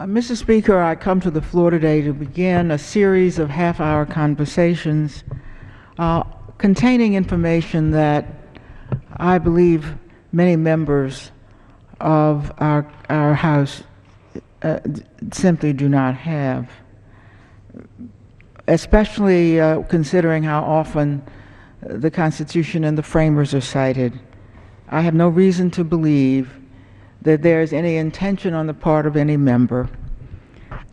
Mr. Speaker, I come to the floor today to begin a series of half-hour conversations containing information that I believe many members of our House simply do not have, especially considering how often the Constitution and the framers are cited. I have no reason to believe that there is any intention on the part of any member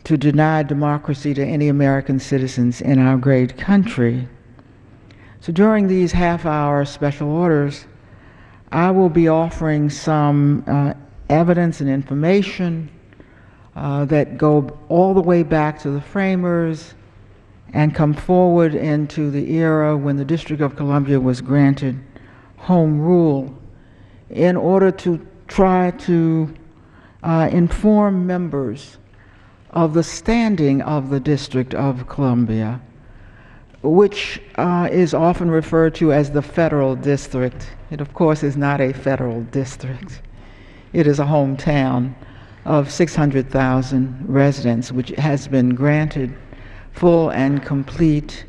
to deny democracy to any American citizens in our great country. So during these half-hour special orders, I will be offering some evidence and information that go all the way back to the framers and come forward into the era when the District of Columbia was granted home rule, in order to try to inform members of the standing of the District of Columbia, which is often referred to as the federal district. It, of course, is not a federal district. It is a hometown of 600,000 residents, which has been granted full and complete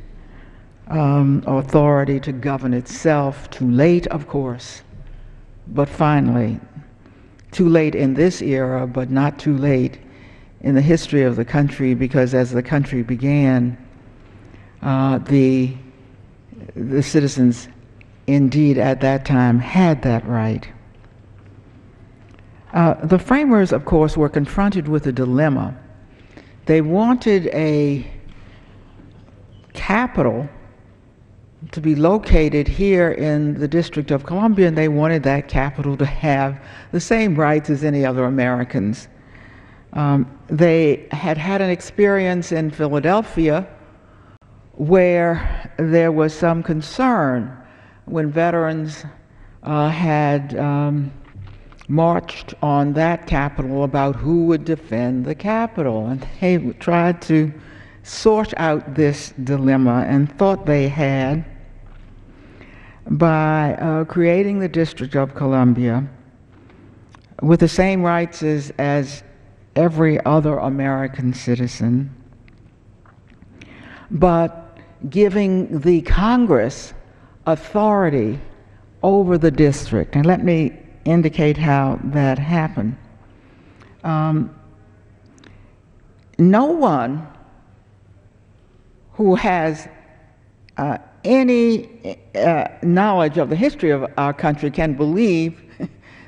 authority to govern itself. Too late, of course, but finally. Too late in this era, but not too late in the history of the country, because as the country began, the citizens indeed at that time had that right. The framers, of course, were confronted with a dilemma. They wanted a capital to be located here in the District of Columbia, and they wanted that capital to have the same rights as any other Americans. They had an experience in Philadelphia where there was some concern when veterans had marched on that capital about who would defend the capital, and they tried to sort out this dilemma and thought they had by creating the District of Columbia with the same rights as every other American citizen, but giving the Congress authority over the district. And let me indicate how that happened. No one who has any knowledge of the history of our country can believe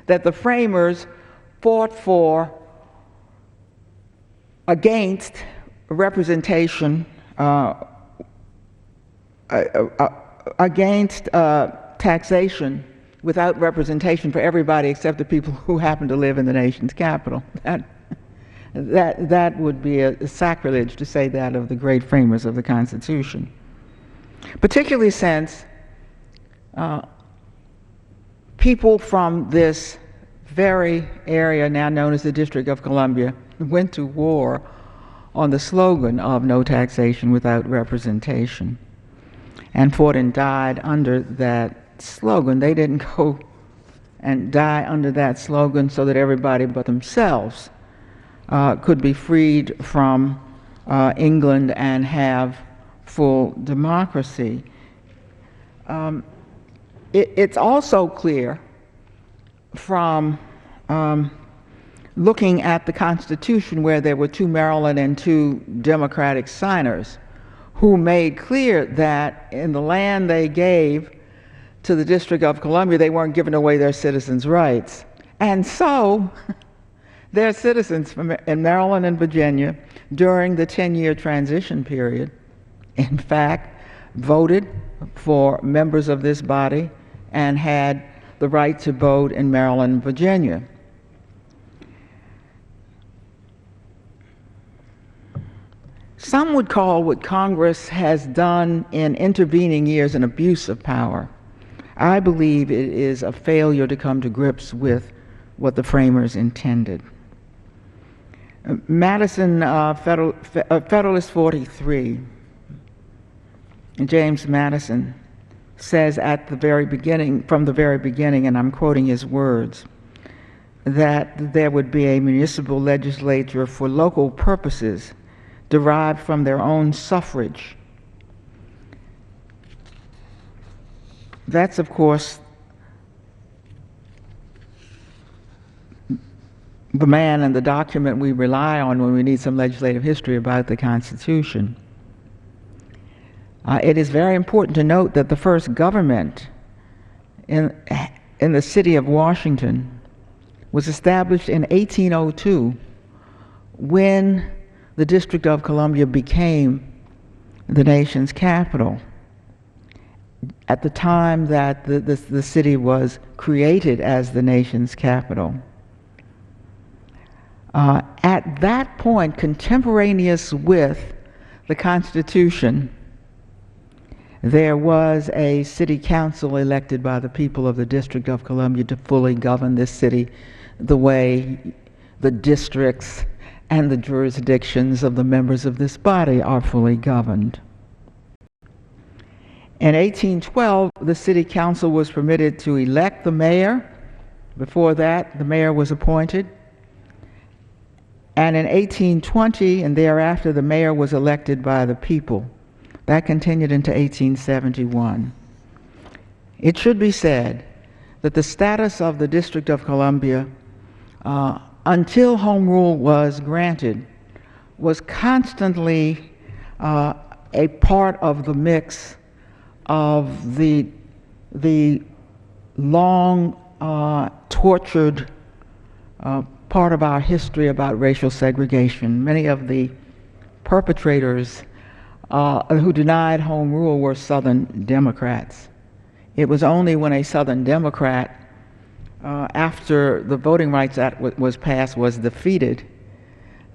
that the framers fought against representation, against taxation without representation for everybody except the people who happen to live in the nation's capital. That would be a sacrilege to say that of the great framers of the Constitution, particularly since people from this very area now known as the District of Columbia went to war on the slogan of no taxation without representation, and fought and died under that slogan. They didn't go and die under that slogan so that everybody but themselves could be freed from England and have full democracy. It's also clear from looking at the Constitution, where there were 2 Maryland and 2 Democratic signers who made clear that in the land they gave to the District of Columbia, they weren't giving away their citizens' rights. And so their citizens in Maryland and Virginia during the 10-year transition period, in fact, voted for members of this body and had the right to vote in Maryland and Virginia. Some would call what Congress has done in intervening years an abuse of power. I believe it is a failure to come to grips with what the framers intended. Madison, Federalist 43, James Madison says at the very beginning, from the very beginning, and I'm quoting his words, that there would be a municipal legislature for local purposes derived from their own suffrage. That's, of course, the man and the document we rely on when we need some legislative history about the Constitution. It is very important to note that the first government in the city of Washington was established in 1802 when the District of Columbia became the nation's capital. At the time that the city was created as the nation's capital. At that point, contemporaneous with the Constitution, there was a city council elected by the people of the District of Columbia to fully govern this city the way the districts and the jurisdictions of the members of this body are fully governed. In 1812, the city council was permitted to elect the mayor. Before that, the mayor was appointed. And in 1820 and thereafter, the mayor was elected by the people. That continued into 1871. It should be said that the status of the District of Columbia, until Home Rule was granted, was constantly a part of the mix of the long tortured part of our history about racial segregation. Many of the perpetrators who denied Home Rule were Southern Democrats. It was only when a Southern Democrat, after the Voting Rights Act was passed, was defeated,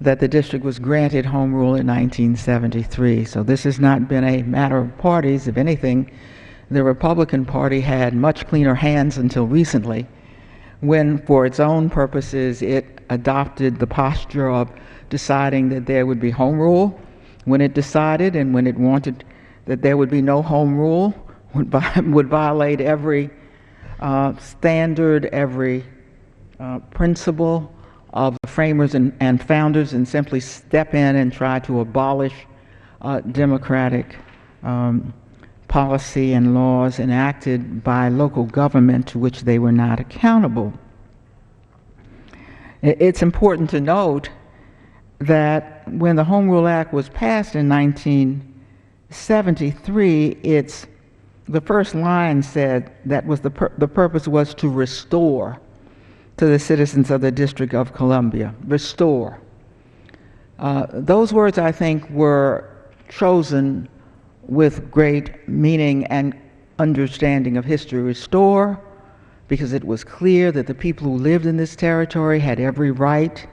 that the district was granted Home Rule in 1973. So this has not been a matter of parties. If anything, the Republican Party had much cleaner hands until recently, when, for its own purposes, it adopted the posture of deciding that there would be Home Rule when it decided, and when it wanted that there would be no Home Rule, would violate every standard, every principle of the framers and founders, and simply step in and try to abolish democratic policy and laws enacted by local government to which they were not accountable. It's important to note that when the Home Rule Act was passed in 1973, the first line said that the purpose was to restore to the citizens of the District of Columbia. Restore. Those words, I think, were chosen with great meaning and understanding of history. Restore, because it was clear that the people who lived in this territory had every right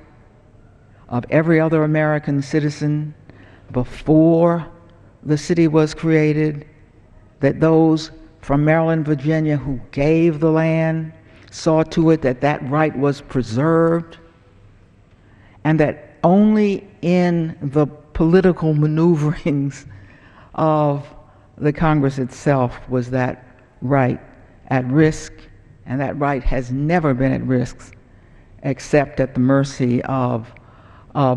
of every other American citizen before the city was created, that those from Maryland, Virginia who gave the land saw to it that that right was preserved, and that only in the political maneuverings of the Congress itself was that right at risk, and that right has never been at risk except at the mercy of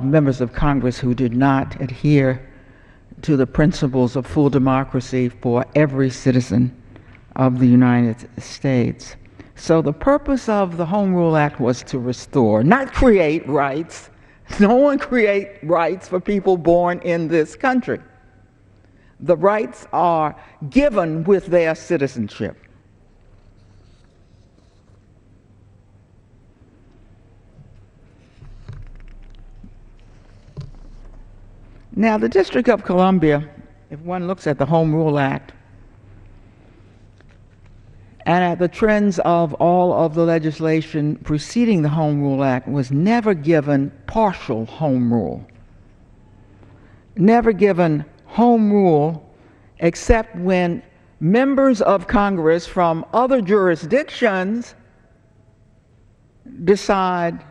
members of Congress who did not adhere to the principles of full democracy for every citizen of the United States. So the purpose of the Home Rule Act was to restore, not create rights. No one creates rights for people born in this country. The rights are given with their citizenship. Now, the District of Columbia, if one looks at the Home Rule Act and at the trends of all of the legislation preceding the Home Rule Act, was never given partial home rule. Never given home rule except when members of Congress from other jurisdictions decide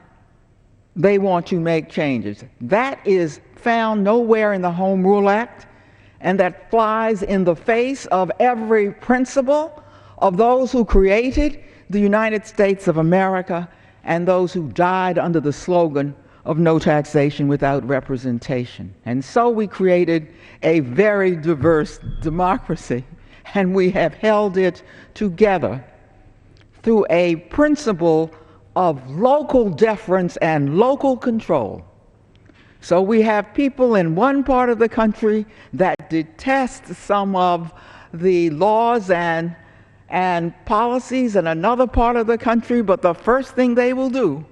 they want to make changes. That is found nowhere in the Home Rule Act, and that flies in the face of every principle of those who created the United States of America and those who died under the slogan of no taxation without representation. And so we created a very diverse democracy, and we have held it together through a principle of local deference and local control. So we have people in one part of the country that detest some of the laws and policies in another part of the country, but the first thing they will do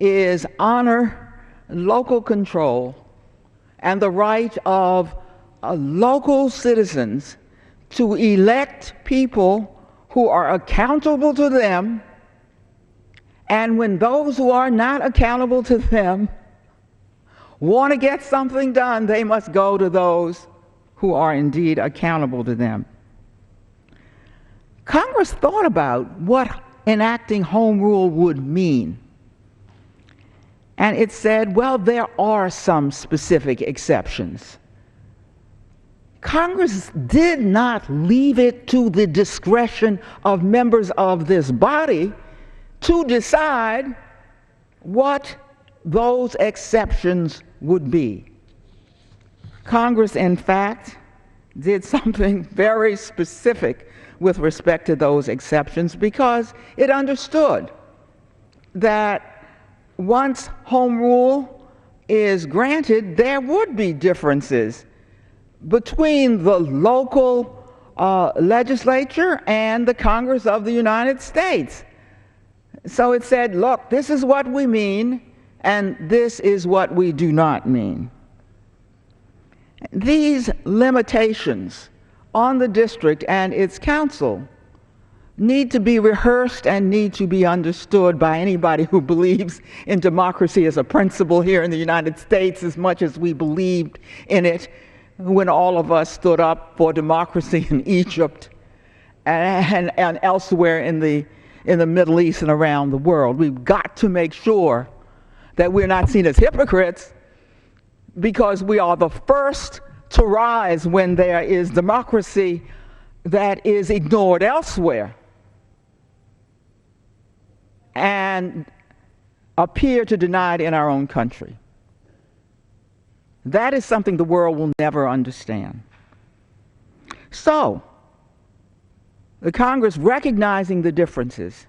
is honor local control and the right of local citizens to elect people who are accountable to them, and when those who are not accountable to them want to get something done, they must go to those who are indeed accountable to them. Congress thought about what enacting home rule would mean. And it said, well, there are some specific exceptions. Congress did not leave it to the discretion of members of this body to decide what those exceptions would be. Congress, in fact, did something very specific with respect to those exceptions because it understood that once home rule is granted, there would be differences between the local legislature and the Congress of the United States. So it said, look, this is what we mean, and this is what we do not mean. These limitations on the district and its council need to be rehearsed and need to be understood by anybody who believes in democracy as a principle here in the United States as much as we believed in it when all of us stood up for democracy in Egypt and elsewhere in the Middle East and around the world. We've got to make sure that we're not seen as hypocrites, because we are the first to rise when there is democracy that is ignored elsewhere and appear to deny it in our own country. That is something the world will never understand. So, the Congress, recognizing the differences,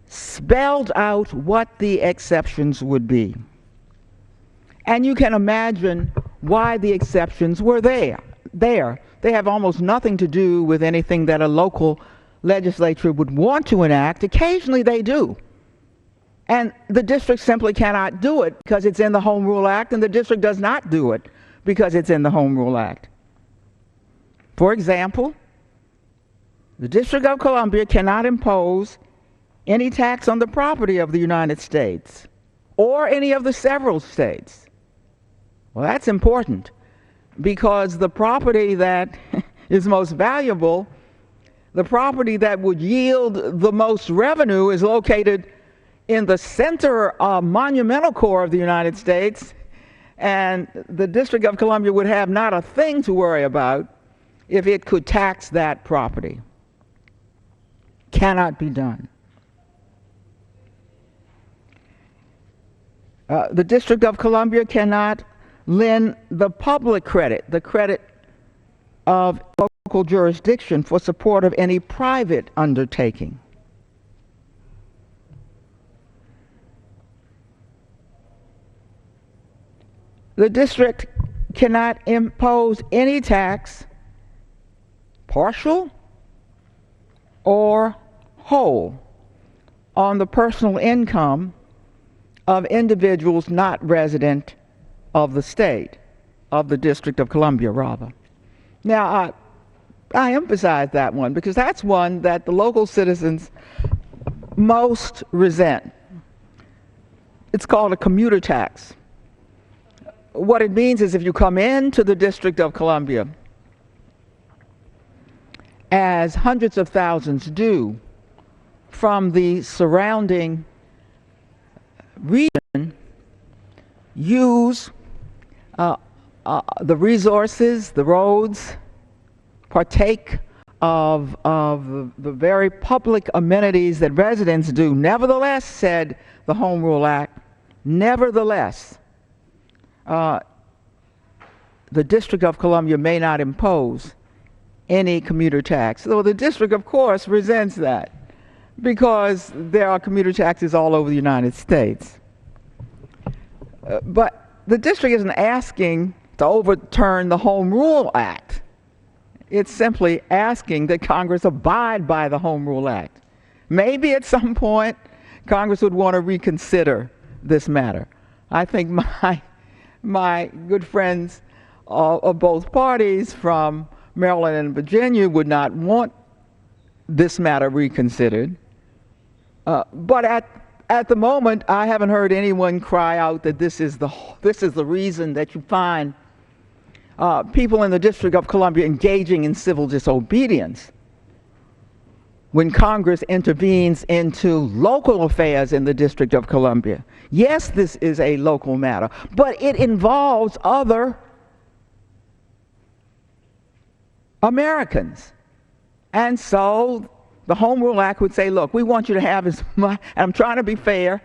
spelled out what the exceptions would be. And you can imagine why the exceptions were there. They have almost nothing to do with anything that a local legislature would want to enact. Occasionally they do. And the district simply cannot do it because it's in the Home Rule Act, and the district does not do it because it's in the Home Rule Act. For example, the District of Columbia cannot impose any tax on the property of the United States or any of the several states. Well, that's important because the property that is most valuable, the property that would yield the most revenue, is located in the center monumental core of the United States, and the District of Columbia would have not a thing to worry about if it could tax that property. Cannot be done. The District of Columbia cannot lend the public credit, the credit of local jurisdiction, for support of any private undertaking. The district cannot impose any tax, partial or whole, on the personal income of individuals not resident of the state, of the District of Columbia, rather. Now, I emphasize that one because that's one that the local citizens most resent. It's called a commuter tax. What it means is if you come into the District of Columbia, as hundreds of thousands do from the surrounding region, use the resources, the roads, partake of the very public amenities that residents do. Nevertheless, said the Home Rule Act, nevertheless, the District of Columbia may not impose any commuter tax. Though the district, of course, resents that because there are commuter taxes all over the United States. But the district isn't asking to overturn the Home Rule Act. It's simply asking that Congress abide by the Home Rule Act. Maybe at some point Congress would want to reconsider this matter. I think my good friends of both parties from Maryland and Virginia would not want this matter reconsidered. But at the moment, I haven't heard anyone cry out that this is the reason that you find people in the District of Columbia engaging in civil disobedience when Congress intervenes into local affairs in the District of Columbia. Yes, this is a local matter, but it involves other Americans. And so the Home Rule Act would say, look, we want you to have as much, and I'm trying to be fair,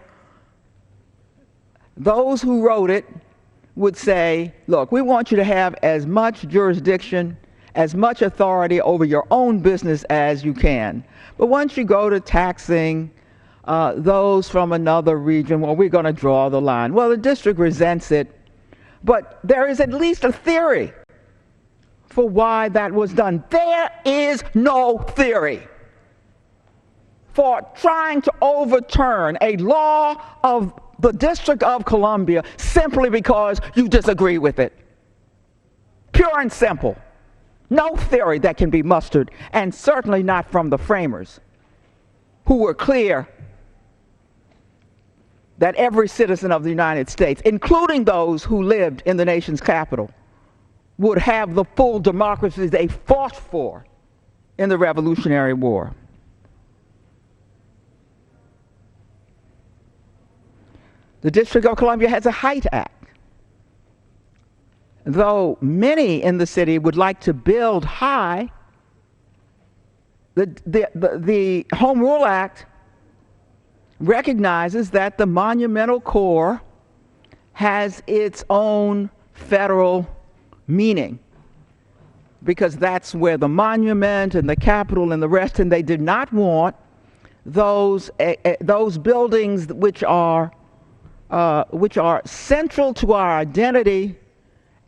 those who wrote it would say, look, we want you to have as much jurisdiction, as much authority over your own business as you can. But once you go to taxing those from another region, well, we're going to draw the line. Well, the district resents it, but there is at least a theory for why that was done. There is no theory for trying to overturn a law of the District of Columbia simply because you disagree with it. Pure and simple. No theory that can be mustered, and certainly not from the framers, who were clear that every citizen of the United States, including those who lived in the nation's capital, would have the full democracy they fought for in the Revolutionary War. The District of Columbia has a Height Act. Though many in the city would like to build high, the Home Rule Act recognizes that the monumental core has its own federal meaning, because that's where the monument and the Capitol and the rest, and they did not want those buildings which are central to our identity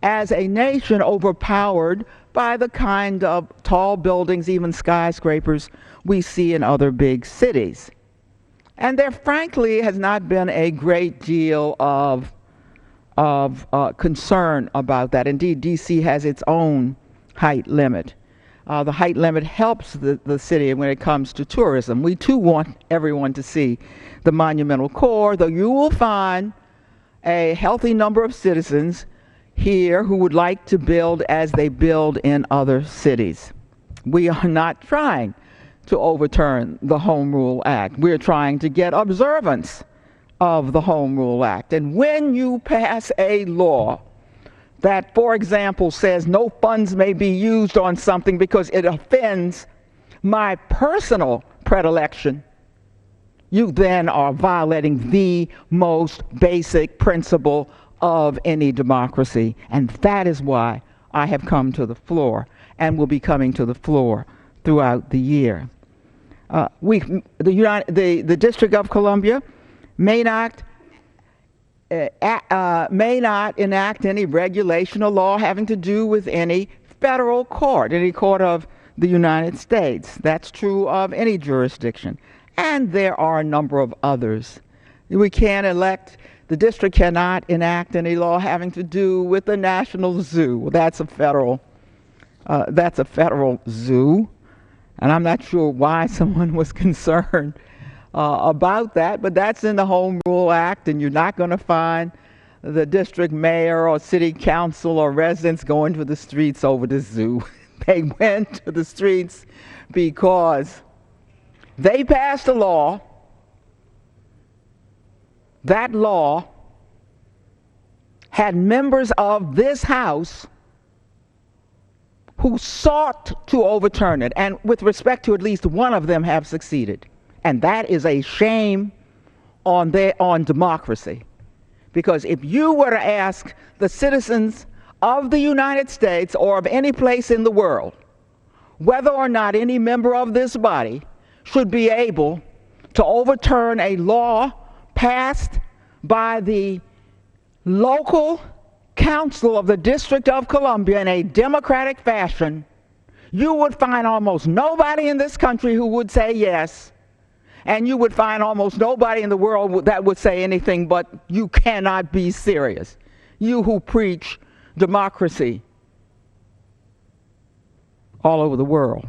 as a nation overpowered by the kind of tall buildings, even skyscrapers, we see in other big cities. And there frankly has not been a great deal of concern about that. Indeed, D.C. has its own height limit. The height limit helps the city when it comes to tourism. We too want everyone to see the monumental core, though you will find a healthy number of citizens here who would like to build as they build in other cities. We are not trying to overturn the Home Rule Act. We're trying to get observance of the Home Rule Act. And when you pass a law that, for example, says no funds may be used on something because it offends my personal predilection, you then are violating the most basic principle of any democracy. And that is why I have come to the floor and will be coming to the floor throughout the year. The District of Columbia may not enact any regulation or law having to do with any federal court, any court of the United States. That's true of any jurisdiction. And there are a number of others. The district cannot enact any law having to do with the National Zoo. Well, that's a federal zoo. And I'm not sure why someone was concerned about that, but that's in the Home Rule Act, and you're not going to find the district mayor or city council or residents going to the streets over the zoo. They went to the streets because they passed a law. That law had members of this House who sought to overturn it, and with respect to at least one of them have succeeded. And that is a shame on democracy. Because if you were to ask the citizens of the United States or of any place in the world whether or not any member of this body should be able to overturn a law passed by the local council of the District of Columbia in a democratic fashion, you would find almost nobody in this country who would say yes, and you would find almost nobody in the world that would say anything but, "You cannot be serious." You who preach democracy all over the world.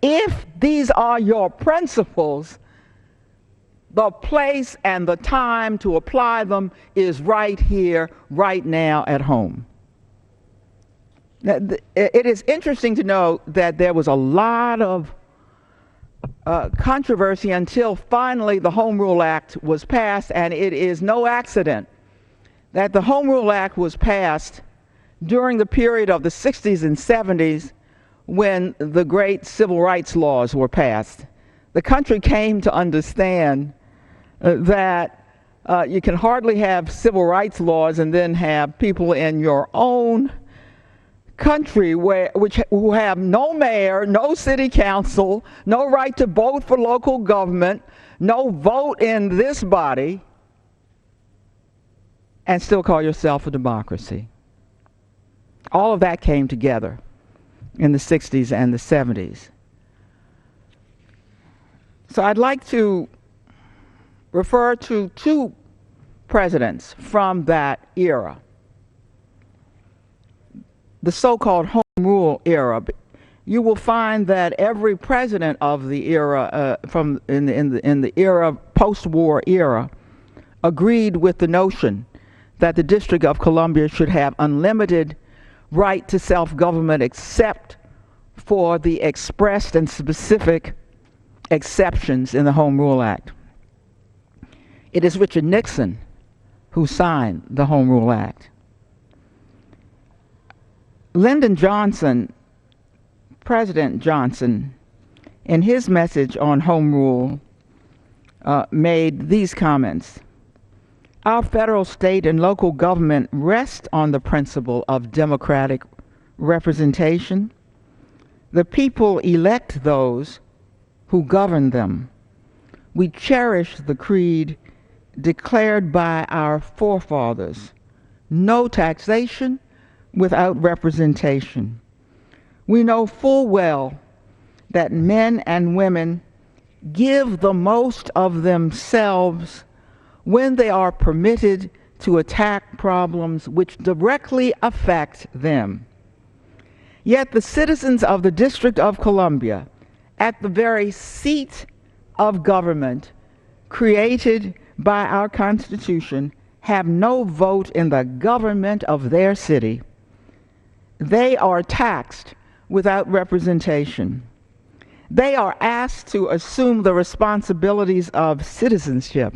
If these are your principles, the place and the time to apply them is right here, right now at home. Now, it is interesting to note that there was a lot of controversy until finally the Home Rule Act was passed, and it is no accident that the Home Rule Act was passed during the period of the 60s and 70s when the great civil rights laws were passed. The country came to understand that you can hardly have civil rights laws and then have people in your own country who have no mayor, no city council, no right to vote for local government, no vote in this body, and still call yourself a democracy. All of that came together in the 60s and the 70s. So I'd like to refer to two presidents from that era, the so-called Home Rule era. You will find that every president of the era, in the era, post-war era, agreed with the notion that the District of Columbia should have unlimited right to self-government except for the expressed and specific exceptions in the Home Rule Act. It is Richard Nixon who signed the Home Rule Act. Lyndon Johnson, President Johnson, in his message on Home Rule, made these comments: "Our federal, state, and local government rest on the principle of democratic representation. The people elect those who govern them. We cherish the creed declared by our forefathers: no taxation without representation. We know full well that men and women give the most of themselves when they are permitted to attack problems which directly affect them. Yet the citizens of the District of Columbia, at the very seat of government created by our Constitution, have no vote in the government of their city. They are taxed without representation. They are asked to assume the responsibilities of citizenship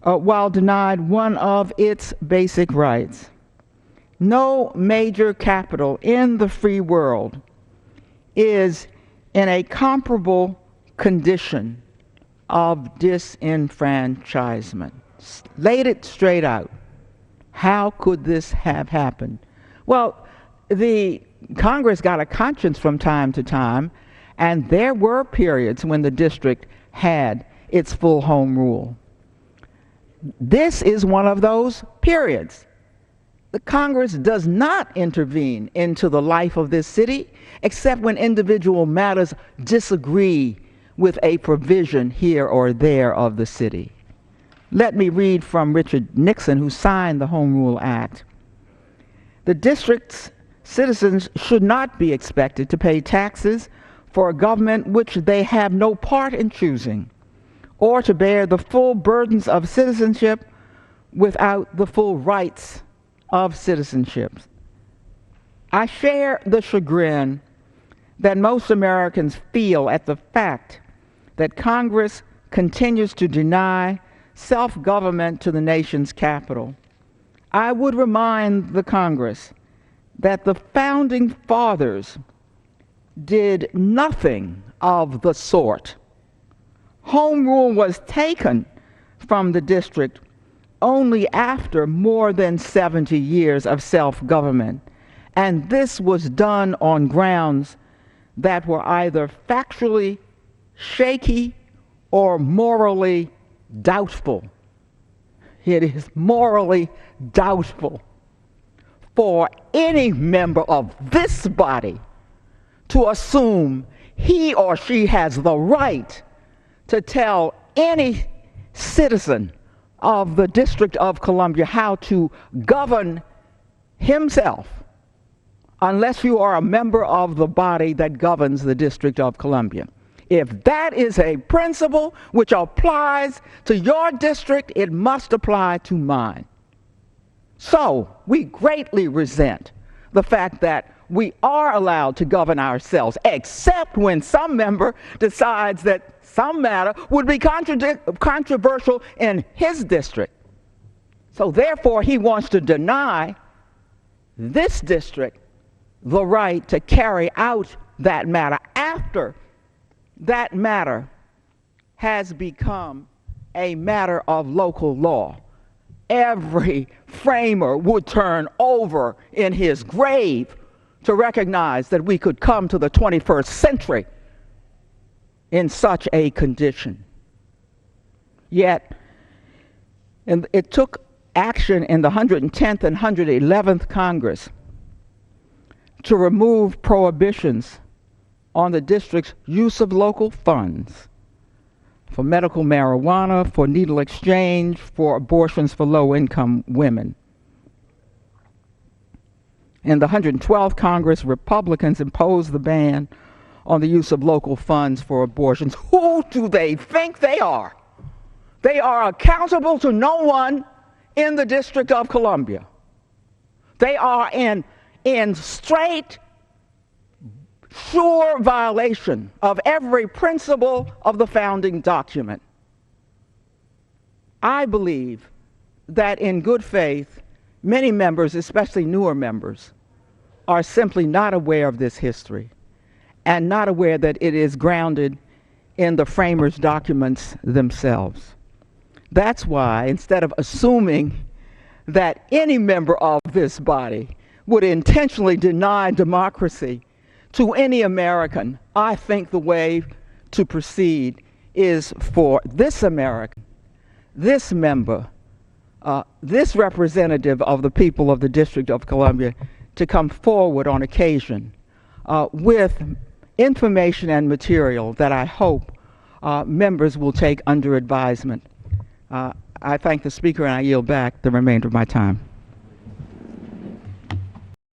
while denied one of its basic rights. No major capital in the free world is in a comparable condition of disenfranchisement." Laid it straight out. How could this have happened? Well, the Congress got a conscience from time to time, and there were periods when the district had its full home rule. This is one of those periods. The Congress does not intervene into the life of this city except when individual matters disagree with a provision here or there of the city. Let me read from Richard Nixon, who signed the Home Rule Act. "The district's citizens should not be expected to pay taxes for a government which they have no part in choosing, or to bear the full burdens of citizenship without the full rights of citizenship." I share the chagrin that most Americans feel at the fact that Congress continues to deny self-government to the nation's capital. I would remind the Congress that the founding fathers did nothing of the sort. Home rule was taken from the district only after more than 70 years of self-government, and this was done on grounds that were either factually shaky or morally doubtful. It is morally doubtful for any member of this body to assume he or she has the right to tell any citizen of the District of Columbia how to govern himself, unless you are a member of the body that governs the District of Columbia. If that is a principle which applies to your district, it must apply to mine. So we greatly resent the fact that we are allowed to govern ourselves, except when some member decides that some matter would be controversial in his district. So therefore, he wants to deny this district the right to carry out that matter after that matter has become a matter of local law. Every framer would turn over in his grave to recognize that we could come to the 21st century in such a condition. Yet, it took action in the 110th and 111th Congress to remove prohibitions on the district's use of local funds for medical marijuana, for needle exchange, for abortions for low-income women. In the 112th Congress, Republicans imposed the ban on the use of local funds for abortions. Who do they think they are? They are accountable to no one in the District of Columbia. They are in straight, sure violation of every principle of the founding document. I believe that in good faith, many members, especially newer members, are simply not aware of this history and not aware that it is grounded in the framers' documents themselves. That's why, instead of assuming that any member of this body would intentionally deny democracy to any American, I think the way to proceed is for this American, this member, this representative of the people of the District of Columbia to come forward on occasion with information and material that I hope members will take under advisement. I thank the Speaker, and I yield back the remainder of my time.